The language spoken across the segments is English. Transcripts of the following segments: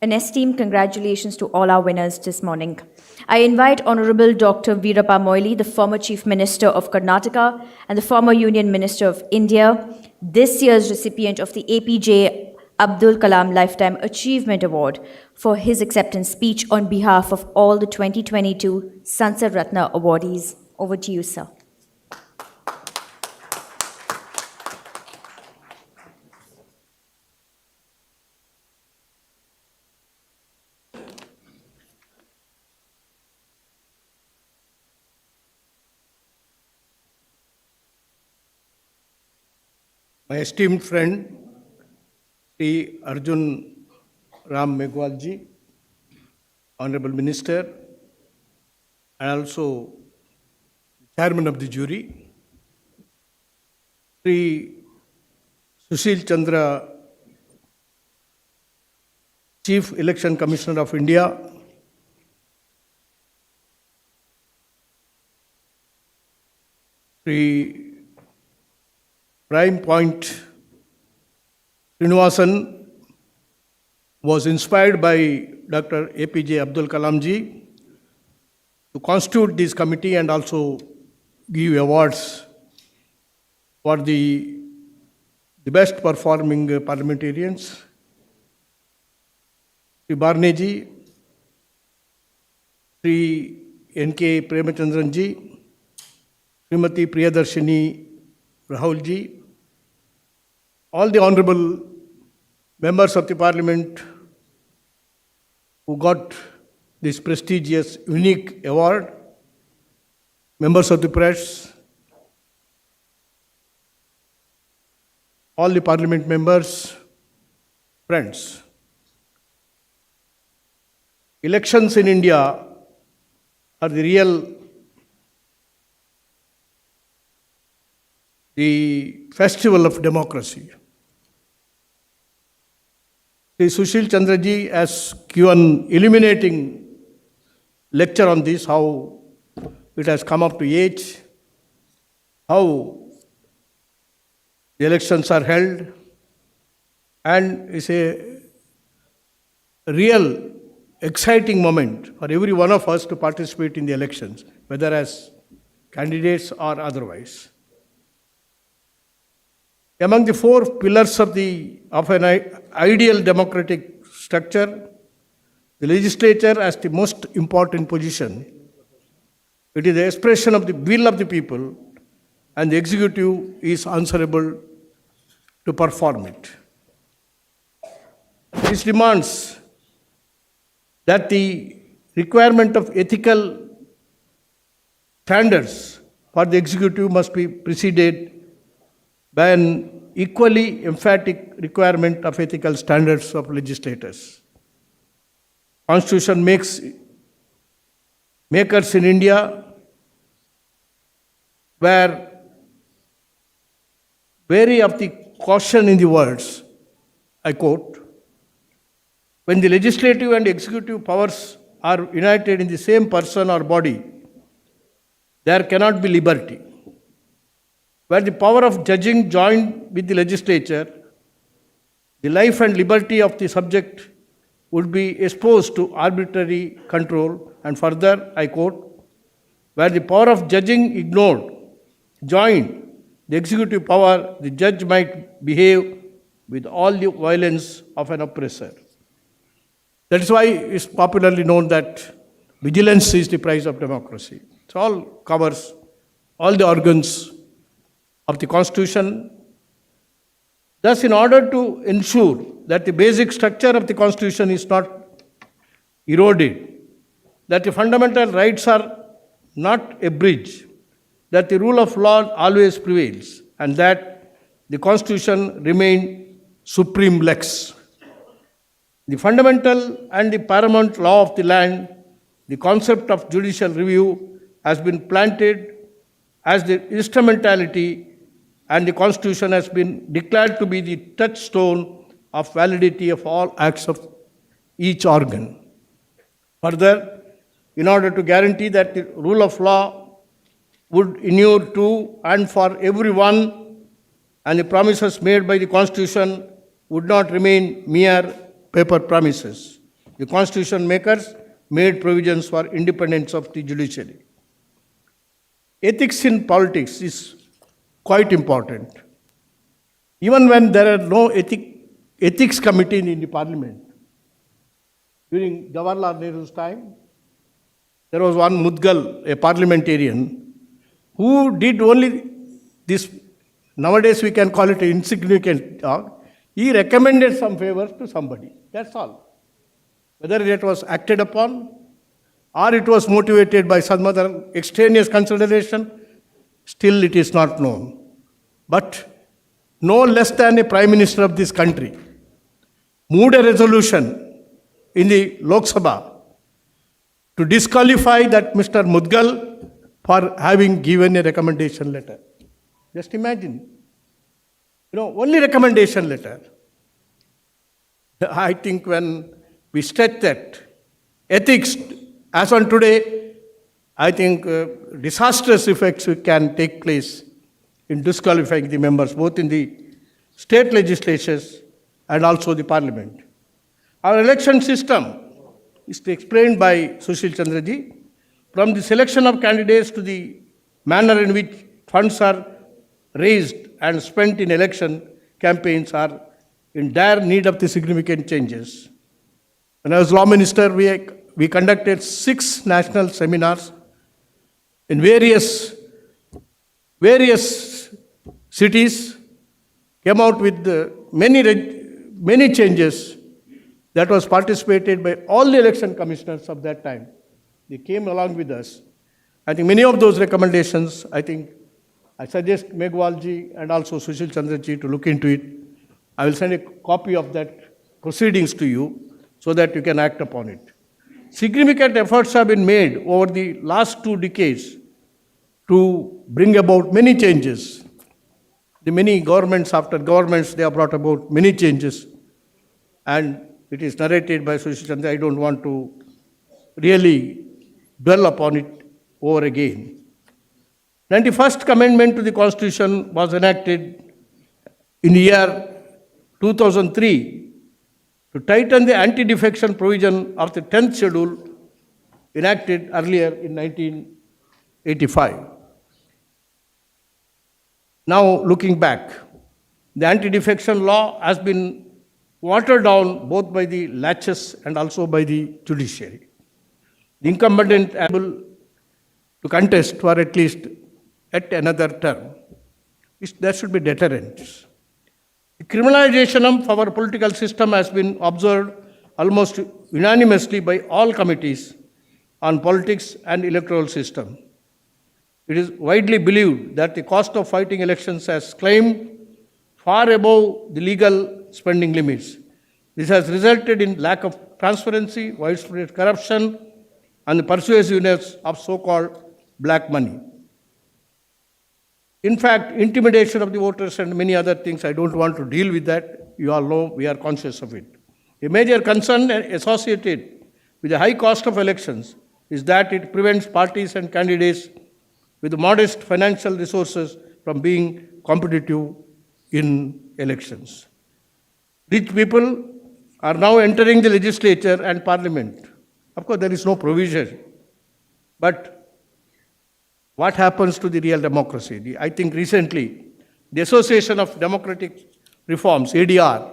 An esteemed congratulations to all our winners this morning. I invite Honorable Dr. Veerappa Moily, the former Chief Minister of Karnataka and the former Union Minister of India, this year's recipient of the APJ Abdul Kalam Lifetime Achievement Award, for his acceptance speech on behalf of all the 2022 Sansad Ratna awardees. Over to you, sir. My esteemed friend, Shri Arjun Ram Meghwal ji, Honorable Minister, and also Chairman of the jury, Shri Sushil Chandra, Chief Election Commissioner of India, Shri Prime Point Srinivasan was inspired by Dr. APJ Abdul Kalam ji to constitute this committee and also give awards for the best performing parliamentarians. Shri Barne ji, Shri N.K. Premachandran ji, Srimati Priyadarshini Rahul ji, all the honorable members of the parliament who got this prestigious, unique award, members of the press, all the parliament members, friends. Elections in India are the festival of democracy. Shri Sushil Chandra ji has given illuminating lecture on this, how it has come up to age, how the elections are held, and it's a real exciting moment for every one of us to participate in the elections, whether as candidates or otherwise. Among the four pillars of an ideal democratic structure, the legislature has the most important position. It is the expression of the will of the people, and the executive is answerable to perform it. This demands that the requirement of ethical standards for the executive must be preceded by an equally emphatic requirement of ethical standards of legislators. Constitution makers in India were wary of the caution in the words, I quote, when the legislative and executive powers are united in the same person or body, there cannot be liberty. Where the power of judging joined with the legislature, the life and liberty of the subject would be exposed to arbitrary control. And further, I quote, where the power of judging ignored, joined the executive power, the judge might behave with all the violence of an oppressor. That is why it's popularly known that vigilance is the price of democracy. It all covers all the organs of the Constitution. Thus, in order to ensure that the basic structure of the Constitution is not eroded, that the fundamental rights are not abridged, that the rule of law always prevails, and that the Constitution remain supreme lex. The fundamental and the paramount law of the land, the concept of judicial review, has been planted as the instrumentality, and the Constitution has been declared to be the touchstone of validity of all acts of each organ. Further, in order to guarantee that the rule of law would inure to and for everyone, and the promises made by the Constitution would not remain mere paper promises. The constitution makers made provisions for independence of the judiciary. Ethics in politics is quite important. Even when there are no ethics committee in the parliament, during Jawaharlal Nehru's time, there was one Mudgal, a parliamentarian, who did only this, nowadays we can call it an insignificant job. He recommended some favors to somebody, that's all. Whether it was acted upon or it was motivated by some other extraneous consideration, still it is not known. But no less than a Prime Minister of this country moved a resolution in the Lok Sabha to disqualify that Mr. Mudgal for having given a recommendation letter. Just imagine, only recommendation letter. I think when we stretch that, ethics, as on today, I think disastrous effects can take place in disqualifying the members, both in the state legislatures and also the parliament. Our election system is explained by Sushil Chandra ji. From the selection of candidates to the manner in which funds are raised and spent in election campaigns are in dire need of the significant changes. When I was law minister, we conducted 6 national seminars in various cities, came out with many changes that was participated by all the election commissioners of that time. They came along with us. I think many of those recommendations, I suggest Meghwal ji and also Sushil Chandra ji to look into it. I will send a copy of that proceedings to you so that you can act upon it. Significant efforts have been made over the last 2 decades to bring about many changes. The many governments after governments, they have brought about many changes. And it is narrated by Sushil Chandra. I don't want to really dwell upon it over again. 91st Amendment to the Constitution was enacted in the year 2003 to tighten the anti-defection provision of the 10th schedule enacted earlier in 1985. Now, looking back, the anti-defection law has been watered down both by the laches and also by the judiciary. The incumbent able to contest for at least at another term. There should be deterrents. The criminalization of our political system has been observed almost unanimously by all committees on politics and electoral system. It is widely believed that the cost of fighting elections has climbed far above the legal spending limits. This has resulted in lack of transparency, widespread corruption, and the persuasiveness of so-called black money. In fact, intimidation of the voters and many other things, I don't want to deal with that. You all know we are conscious of it. A major concern associated with the high cost of elections is that it prevents parties and candidates with modest financial resources from being competitive in elections. Rich people are now entering the legislature and parliament. Of course, there is no provision. But what happens to the real democracy? I think recently, the Association of Democratic Reforms, ADR,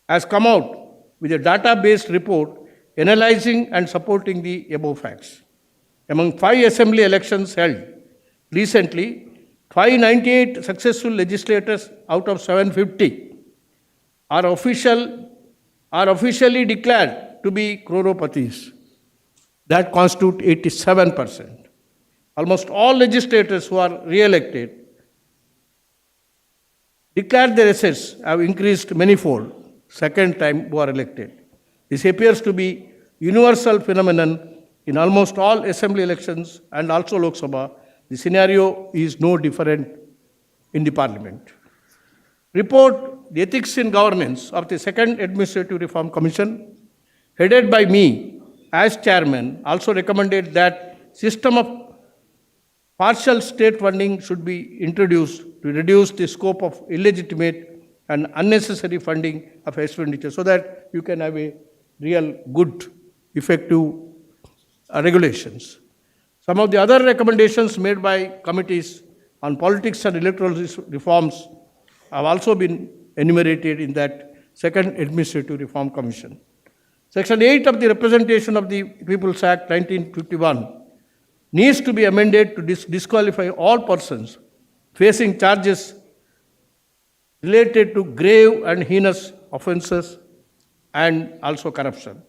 has come out with a data-based report analyzing and supporting the above facts. Among 5 assembly elections held recently, 598 successful legislators out of 750 are officially declared to be croropatis. That constitute 87%. Almost all legislators who are re-elected declared their assets have increased manifold, second time who are elected. This appears to be universal phenomenon in almost all assembly elections and also Lok Sabha. The scenario is no different in the parliament. Report, The Ethics in Governance of the Second Administrative Reform Commission, headed by me as chairman, also recommended that system of partial state funding should be introduced to reduce the scope of illegitimate and unnecessary funding of expenditure so that you can have a real good, effective regulations. Some of the other recommendations made by committees on politics and electoral reforms have also been enumerated in that second Administrative Reform Commission. Section 8 of the Representation of the People's Act 1951 needs to be amended to disqualify all persons facing charges related to grave and heinous offences and also corruption.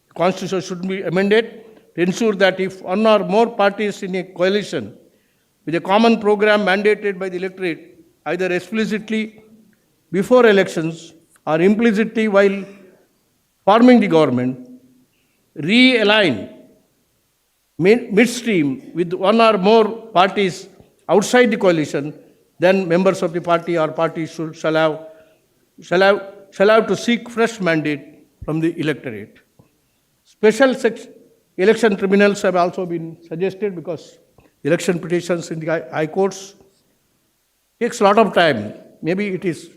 The Constitution should be amended to ensure that if one or more parties in a coalition with a common program mandated by the electorate, either explicitly before elections or implicitly while forming the government, realign midstream with one or more parties outside the coalition, then members of the party or parties shall have to seek fresh mandate from the electorate. Special election tribunals have also been suggested because election petitions in the high courts takes a lot of time. Maybe it is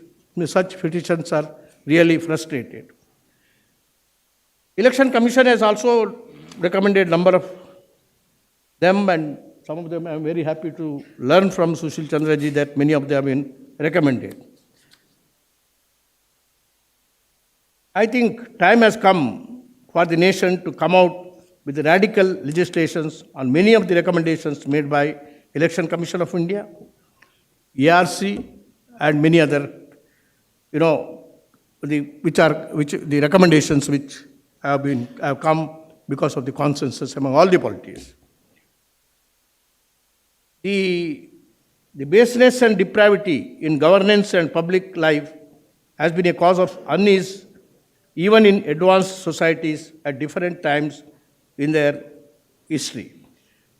such petitions are really frustrated. Election Commission has also recommended a number of them, and some of them I am very happy to learn from Sushil Chandra ji that many of them have been recommended. I think time has come for the nation to come out with radical legislations on many of the recommendations made by Election Commission of India, ARC, and many other, the recommendations which have come because of the consensus among all the politicians. The baseness and depravity in governance and public life has been a cause of unease even in advanced societies at different times in their history.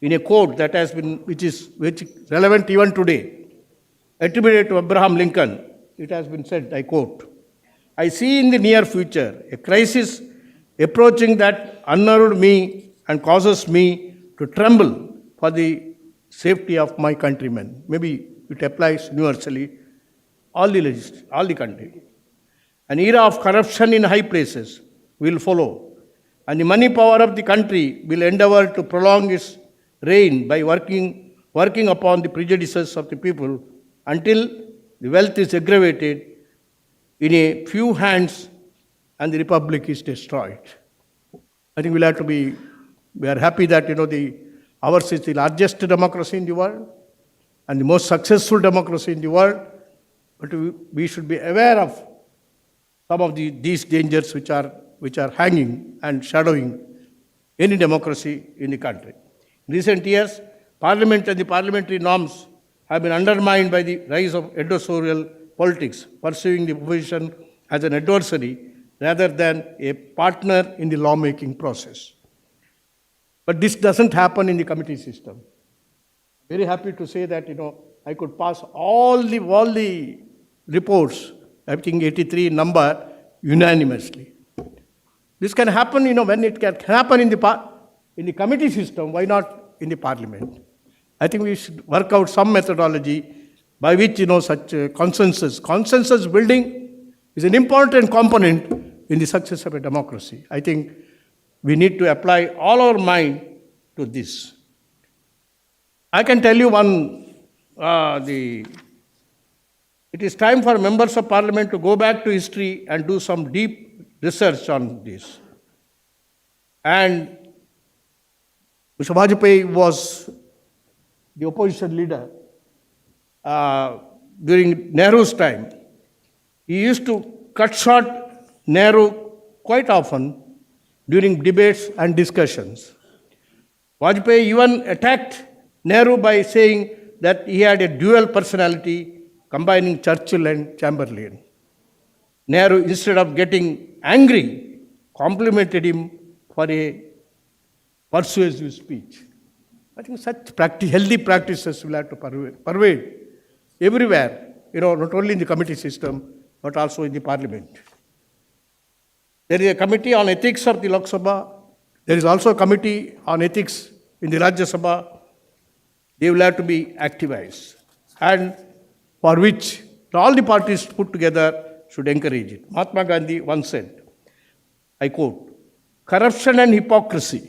In a quote that has been, which is relevant even today, attributed to Abraham Lincoln, it has been said, I quote, "I see in the near future a crisis approaching that unnerved me and causes me to tremble for the safety of my countrymen." Maybe it applies universally, all the country. An era of corruption in high places will follow, and the money power of the country will endeavor to prolong its reign by working upon the prejudices of the people until the wealth is aggravated in a few hands and the republic is destroyed. I think we are happy that ours is the largest democracy in the world and the most successful democracy in the world, but we should be aware of some of these dangers which are hanging and shadowing any democracy in the country. In recent years, Parliament and the parliamentary norms have been undermined by the rise of adversarial politics, pursuing the opposition as an adversary rather than a partner in the lawmaking process. But this doesn't happen in the committee system. Very happy to say that I could pass all the reports, I think 83 number, unanimously. This can happen, when it can happen in the committee system, why not in the parliament? I think we should work out some methodology by which, such consensus building is an important component in the success of a democracy. I think we need to apply all our mind to this. I can tell you it is time for members of parliament to go back to history and do some deep research on this. And Mr. Vajpayee was the opposition leader during Nehru's time. He used to cut short Nehru quite often during debates and discussions. Vajpayee even attacked Nehru by saying that he had a dual personality combining Churchill and Chamberlain. Nehru, instead of getting angry, complimented him for a persuasive speech. I think such healthy practices will have to pervade everywhere, not only in the committee system, but also in the parliament. There is a committee on ethics of the Lok Sabha. There is also a committee on ethics in the Rajya Sabha. They will have to be activized, and for which all the parties put together should encourage it. Mahatma Gandhi once said, I quote, corruption and hypocrisy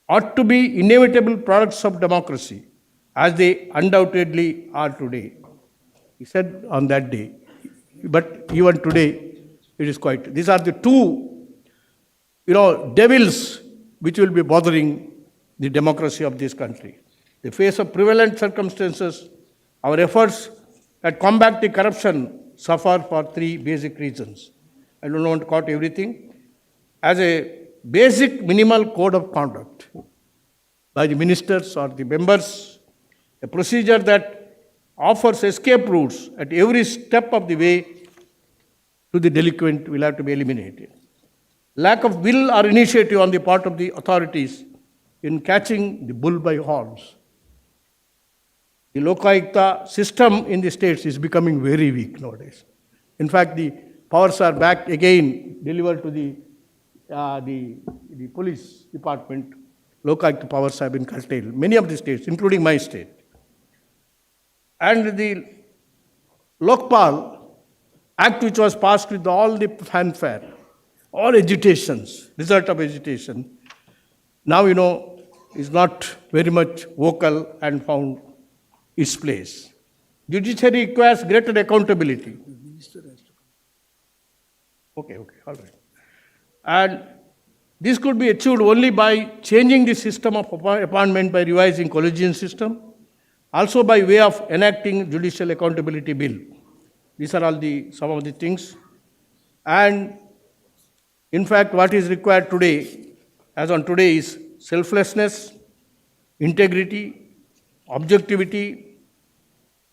ought to be inevitable products of democracy, as they undoubtedly are today. He said on that day. But even today, it is quite. These are the two, devils which will be bothering the democracy of this country. In the face of prevalent circumstances, our efforts at combating corruption suffer for three basic reasons. I don't want to quote everything. As a basic minimal code of conduct by the ministers or the members, a procedure that offers escape routes at every step of the way to the delinquent will have to be eliminated. Lack of will or initiative on the part of the authorities in catching the bull by horns. The Lokayukta system in the states is becoming very weak nowadays. In fact, the powers are back again, delivered to the police department. Lokayukta powers have been curtailed. Many of the states, including my state. And the Lokpal Act, which was passed with all the fanfare, all agitations, result of agitation, now is not very much vocal and found its place. Judiciary requires greater accountability. Okay, all right. And this could be achieved only by changing the system of appointment by revising collegium system, also by way of enacting judicial accountability bill. These are all some of the things. And in fact, what is required today, as on today, is selflessness, integrity, objectivity,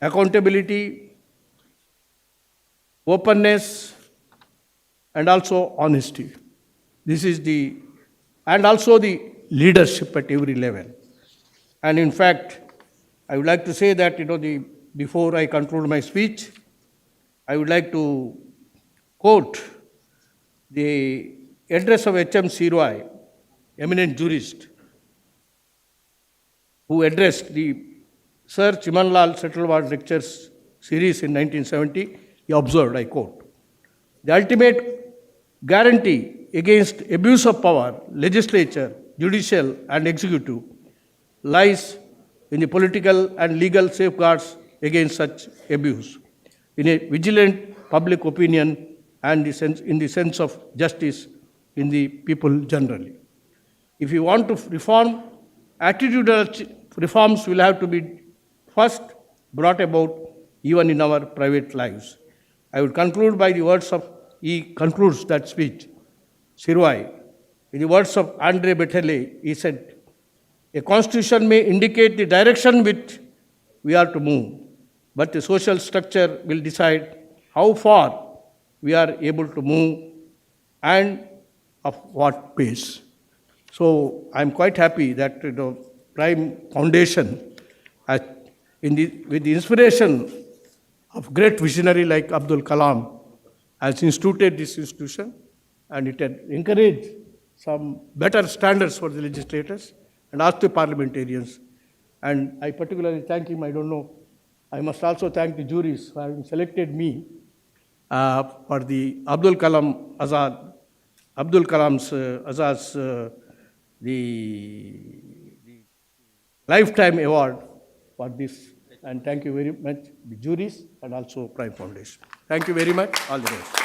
accountability, openness, and also honesty. This is and also the leadership at every level. And in fact, I would like to say that, before I conclude my speech, I would like to quote the address of H.M. Sirwai, eminent jurist, who addressed the Sir Chimanlal Settlewad Lectures series in 1970. He observed, I quote, "The ultimate guarantee against abuse of power, legislature, judicial and executive, lies in the political and legal safeguards against such abuse, in a vigilant public opinion and in the sense of justice in the people generally. If you want to reform, attitudinal reforms will have to be first brought about even in our private lives." I would conclude by the words of, he concludes that speech, Sirwai, in the words of André Betele. He said, "A constitution may indicate the direction which we are to move, but the social structure will decide how far we are able to move and of what pace." So I'm quite happy that the Prime Foundation, with the inspiration of great visionary like Abdul Kalam, has instituted this institution, and it had encouraged some better standards for the legislators and also the parliamentarians. And I particularly thank him. I must also thank the juries for having selected me for the Abdul Kalam's Azad's the lifetime award for this. And thank you very much, the juries and also Prime Foundation. Thank you very much. All the best.